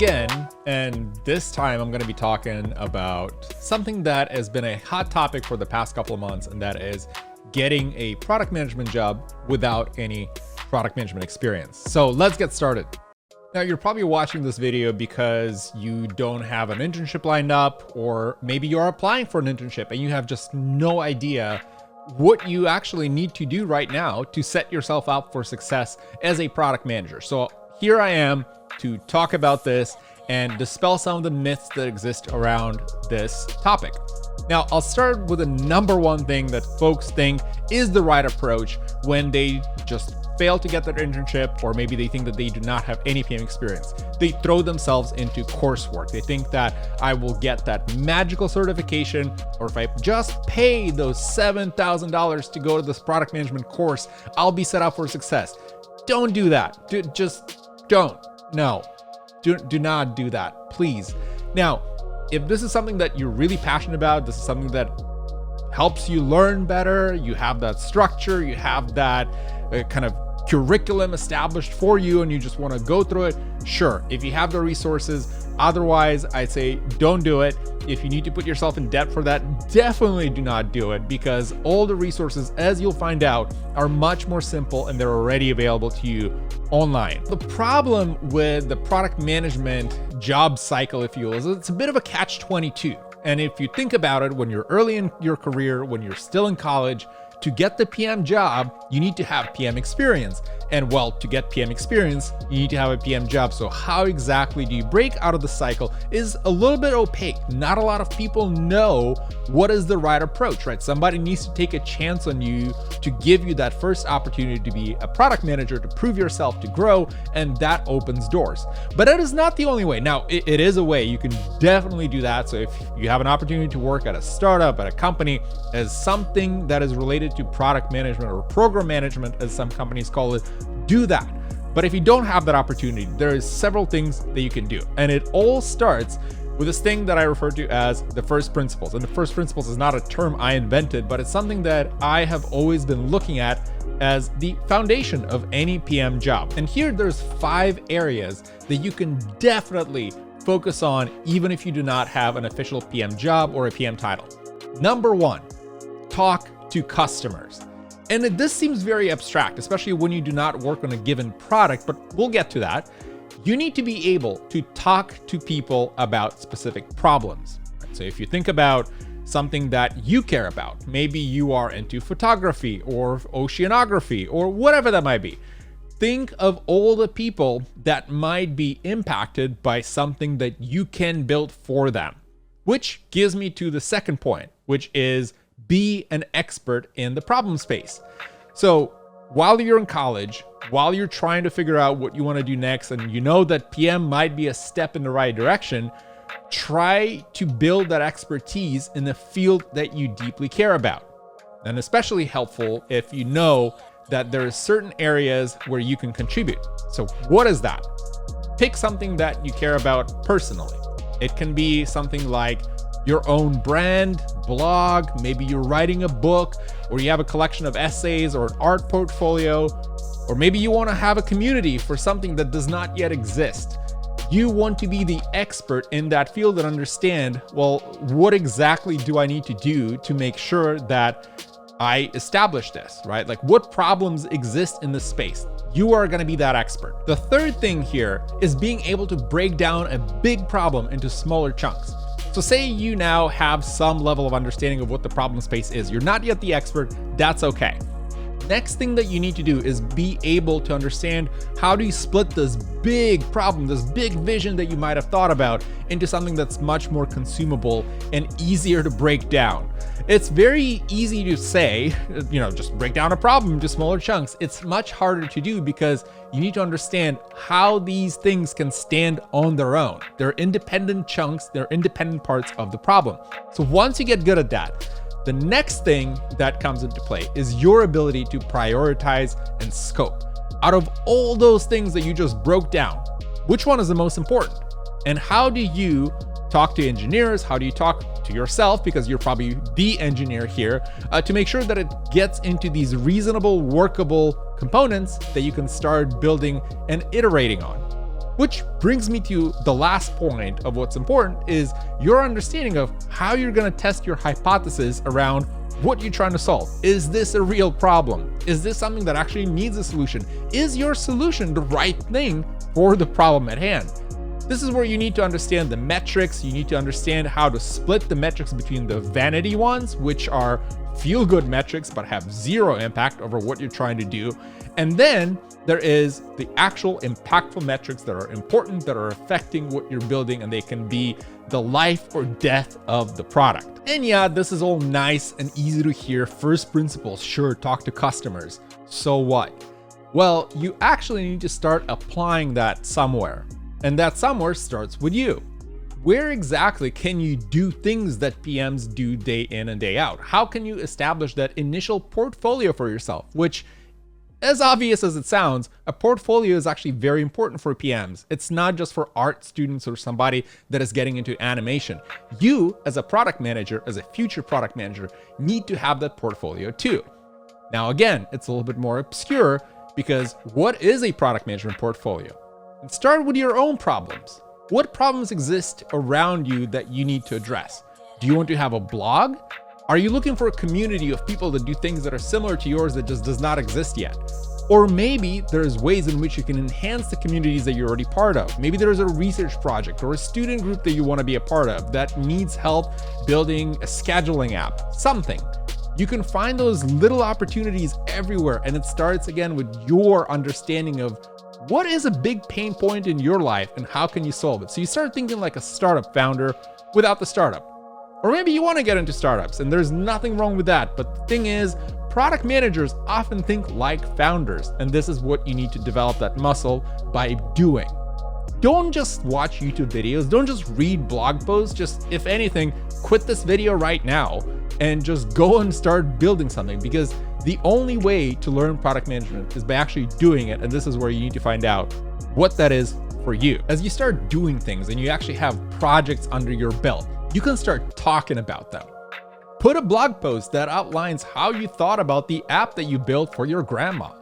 again, and this time I'm going to be talking about something that has been a hot topic for the past couple of months, and that is getting a product management job without any product management experience. So let's get started. Now, you're probably watching this video because you don't have an internship lined up, or maybe you're applying for an internship and you have just no idea what you actually need to do right now to set yourself up for success as a product manager. So here I am to talk about this and dispel some of the myths that exist around this topic. Now, I'll start with the number one thing that folks think is the right approach when they just fail to get their internship, or maybe they think that they do not have any PM experience. They throw themselves into coursework. They think that I will get that magical certification, or if I just pay those $7,000 to go to this product management course, I'll be set up for success. Don't do that. Just don't. No, do not do that, please. Now, if this is something that you're really passionate about, this is something that helps you learn better, you have that structure, you have that kind of curriculum established for you, and you just want to go through it, sure, if you have the resources. Otherwise, I'd say don't do it. If you need to put yourself in debt for that, definitely do not do it, because all the resources, as you'll find out, are much more simple and they're already available to you online. The problem with the product management job cycle, if you will, is it's a bit of a catch-22. And if you think about it, when you're early in your career, when you're still in college, to get the PM job, you need to have PM experience. And well, to get PM experience, you need to have a PM job. So how exactly do you break out of the cycle is a little bit opaque. Not a lot of people know what is the right approach, right? Somebody needs to take a chance on you to give you that first opportunity to be a product manager, to prove yourself, to grow, and that opens doors. But that is not the only way. Now, it is a way. You can definitely do that. So if you have an opportunity to work at a startup, at a company, as something that is related to product management or program management, as some companies call it, do that. But if you don't have that opportunity, there is several things that you can do. And it all starts with this thing that I refer to as the first principles. And the first principles is not a term I invented, but it's something that I have always been looking at as the foundation of any PM job. And here there's 5 areas that you can definitely focus on, even if you do not have an official PM job or a PM title. Number 1, talk to customers. And this seems very abstract, especially when you do not work on a given product, but we'll get to that. You need to be able to talk to people about specific problems. So if you think about something that you care about, maybe you are into photography or oceanography or whatever that might be. Think of all the people that might be impacted by something that you can build for them, which gives me to the second point, which is be an expert in the problem space. So while you're in college, while you're trying to figure out what you want to do next, and you know that PM might be a step in the right direction, try to build that expertise in the field that you deeply care about. And especially helpful if you know that there are certain areas where you can contribute. So what is that? Pick something that you care about personally. It can be something like your own brand, blog, maybe you're writing a book, or you have a collection of essays or an art portfolio, or maybe you want to have a community for something that does not yet exist. You want to be the expert in that field and understand, well, what exactly do I need to do to make sure that I establish this, right? Like, what problems exist in this space? You are going to be that expert. The third thing here is being able to break down a big problem into smaller chunks. So say you now have some level of understanding of what the problem space is. You're not yet the expert, that's okay. Next thing that you need to do is be able to understand how do you split this big problem, this big vision that you might have thought about, into something that's much more consumable and easier to break down. It's very easy to say, just break down a problem into smaller chunks. It's much harder to do because you need to understand how these things can stand on their own. They're independent chunks, they're independent parts of the problem. So once you get good at that, the next thing that comes into play is your ability to prioritize and scope. Out of all those things that you just broke down, which one is the most important? And how do you talk to engineers? How do you talk to yourself? Because you're probably the engineer here, to make sure that it gets into these reasonable, workable components that you can start building and iterating on. Which brings me to the last point of what's important is your understanding of how you're going to test your hypothesis around what you're trying to solve. Is this a real problem? Is this something that actually needs a solution? Is your solution the right thing for the problem at hand? This is where you need to understand the metrics. You need to understand how to split the metrics between the vanity ones, which are feel-good metrics but have zero impact over what you're trying to do. And then there is the actual impactful metrics that are important, that are affecting what you're building, and they can be the life or death of the product. And yeah, this is all nice and easy to hear. First principles, sure, talk to customers. So what? Well, you actually need to start applying that somewhere. And that somewhere starts with you. Where exactly can you do things that PMs do day in and day out? How can you establish that initial portfolio for yourself? Which, as obvious as it sounds, a portfolio is actually very important for PMs. It's not just for art students or somebody that is getting into animation. You, as a product manager, as a future product manager, need to have that portfolio too. Now, again, it's a little bit more obscure because what is a product management portfolio? And start with your own problems. What problems exist around you that you need to address? Do you want to have a blog? Are you looking for a community of people that do things that are similar to yours that just does not exist yet? Or maybe there's ways in which you can enhance the communities that you're already part of. Maybe there's a research project or a student group that you want to be a part of that needs help building a scheduling app, something. You can find those little opportunities everywhere, and it starts again with your understanding of what is a big pain point in your life and how can you solve it? So you start thinking like a startup founder without the startup. Or maybe you want to get into startups, and there's nothing wrong with that. But the thing is, product managers often think like founders, and this is what you need to develop that muscle by doing. Don't just watch YouTube videos. Don't just read blog posts. Just, if anything, quit this video right now and just go and start building something, because the only way to learn product management is by actually doing it. And this is where you need to find out what that is for you. As you start doing things and you actually have projects under your belt, you can start talking about them. Put a blog post that outlines how you thought about the app that you built for your grandma.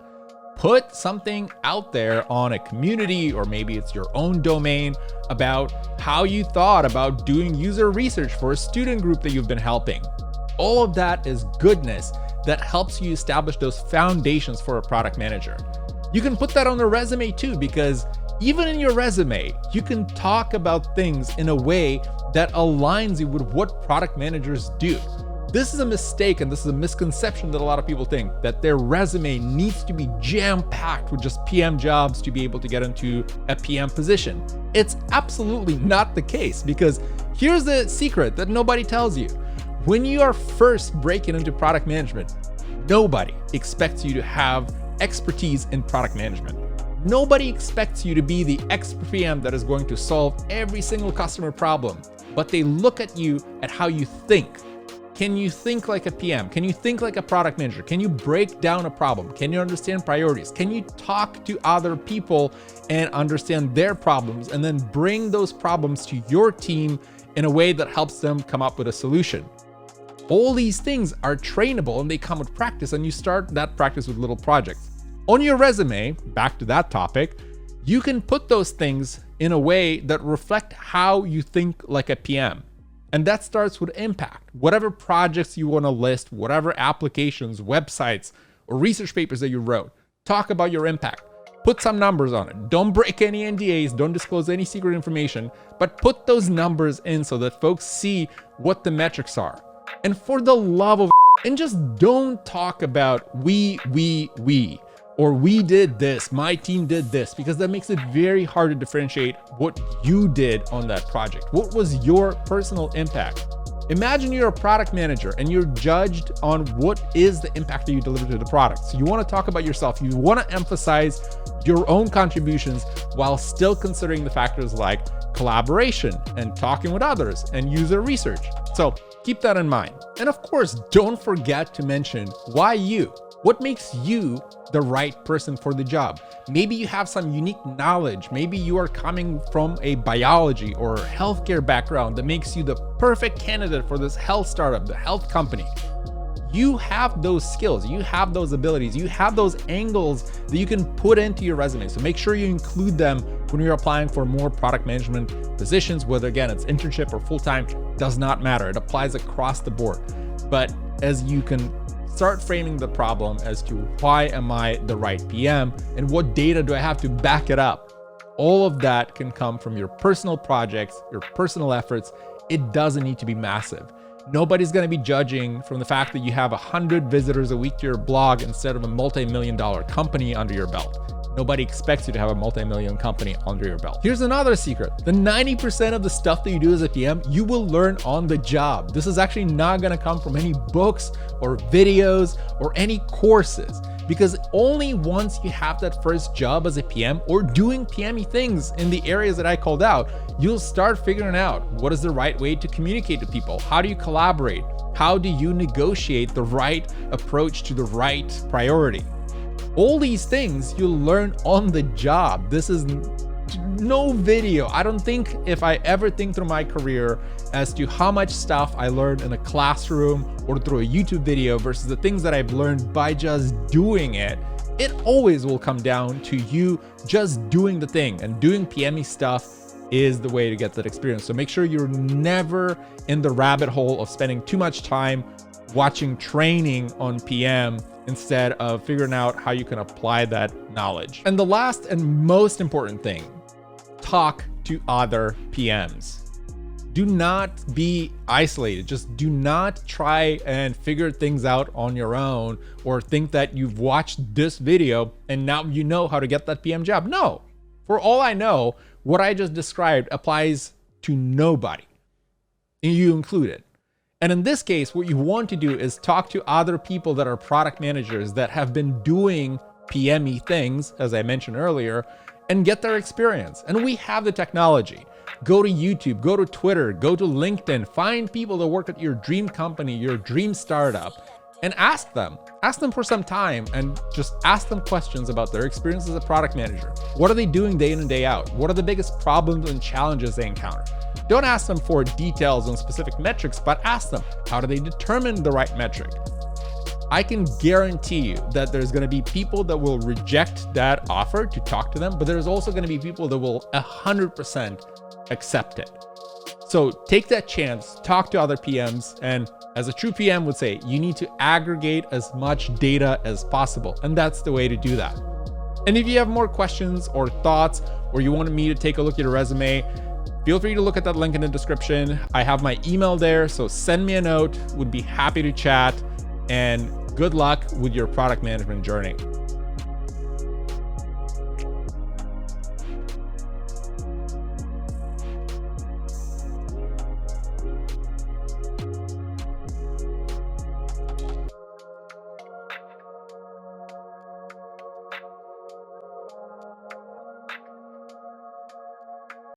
Put something out there on a community, or maybe it's your own domain, about how you thought about doing user research for a student group that you've been helping. All of that is goodness that helps you establish those foundations for a product manager. You can put that on a resume too, because even in your resume, you can talk about things in a way that aligns you with what product managers do. This is a mistake, and this is a misconception that a lot of people think, that their resume needs to be jam-packed with just PM jobs to be able to get into a PM position. It's absolutely not the case, because here's the secret that nobody tells you. When you are first breaking into product management, nobody expects you to have expertise in product management. Nobody expects you to be the expert PM that is going to solve every single customer problem, but they look at you at how you think. Can you think like a PM? Can you think like a product manager? Can you break down a problem? Can you understand priorities? Can you talk to other people and understand their problems and then bring those problems to your team in a way that helps them come up with a solution? All these things are trainable and they come with practice, and you start that practice with little projects. On your resume, back to that topic, you can put those things in a way that reflect how you think like a PM. And that starts with impact. Whatever projects you want to list, whatever applications, websites, or research papers that you wrote, talk about your impact. Put some numbers on it. Don't break any NDAs, don't disclose any secret information, but put those numbers in so that folks see what the metrics are. And for the love of, and just don't talk about we, or we did this, my team did this, because that makes it very hard to differentiate what you did on that project. What was your personal impact? Imagine you're a product manager and you're judged on what is the impact that you deliver to the product. So you want to talk about yourself. You want to emphasize your own contributions while still considering the factors like collaboration and talking with others and user research. So keep that in mind. And of course, don't forget to mention why you. What makes you the right person for the job? Maybe you have some unique knowledge. Maybe you are coming from a biology or healthcare background that makes you the perfect candidate for this health startup, the health company. You have those skills, you have those abilities, you have those angles that you can put into your resume. So make sure you include them when you're applying for more product management positions, whether again, it's internship or full-time, does not matter. It applies across the board. But as you can start framing the problem as to why am I the right PM and what data do I have to back it up, all of that can come from your personal projects, your personal efforts. It doesn't need to be massive. Nobody's going to be judging from the fact that you have 100 visitors a week to your blog instead of a multi-million-dollar company under your belt. Nobody expects you to have a multi-million company under your belt. Here's another secret. The 90% of the stuff that you do as a PM, you will learn on the job. This is actually not going to come from any books or videos or any courses, because only once you have that first job as a PM or doing PM-y things in the areas that I called out, you'll start figuring out what is the right way to communicate to people. How do you collaborate? How do you negotiate the right approach to the right priority? All these things you'll learn on the job. This is no video. I don't think if I ever think through my career as to how much stuff I learned in a classroom or through a YouTube video versus the things that I've learned by just doing it, it always will come down to you just doing the thing, and doing PME stuff is the way to get that experience. So make sure you're never in the rabbit hole of spending too much time watching training on PM instead of figuring out how you can apply that knowledge. And the last and most important thing, talk to other PMs. Do not be isolated. Just do not try and figure things out on your own or think that you've watched this video and now you know how to get that PM job. No, for all I know, what I just described applies to nobody, and you included. And in this case, what you want to do is talk to other people that are product managers that have been doing PME things, as I mentioned earlier, and get their experience. And we have the technology. Go to YouTube, go to Twitter, go to LinkedIn, find people that work at your dream company, your dream startup, and ask them for some time and just ask them questions about their experience as a product manager. What are they doing day in and day out? What are the biggest problems and challenges they encounter? Don't ask them for details on specific metrics, but ask them, how do they determine the right metric? I can guarantee you that there's going to be people that will reject that offer to talk to them, but there's also going to be people that will 100% accept it. So take that chance, talk to other PMs, and as a true PM would say, you need to aggregate as much data as possible, and that's the way to do that. And if you have more questions or thoughts, or you wanted me to take a look at your resume, feel free to look at that link in the description. I have my email there, so send me a note. Would be happy to chat, and good luck with your product management journey.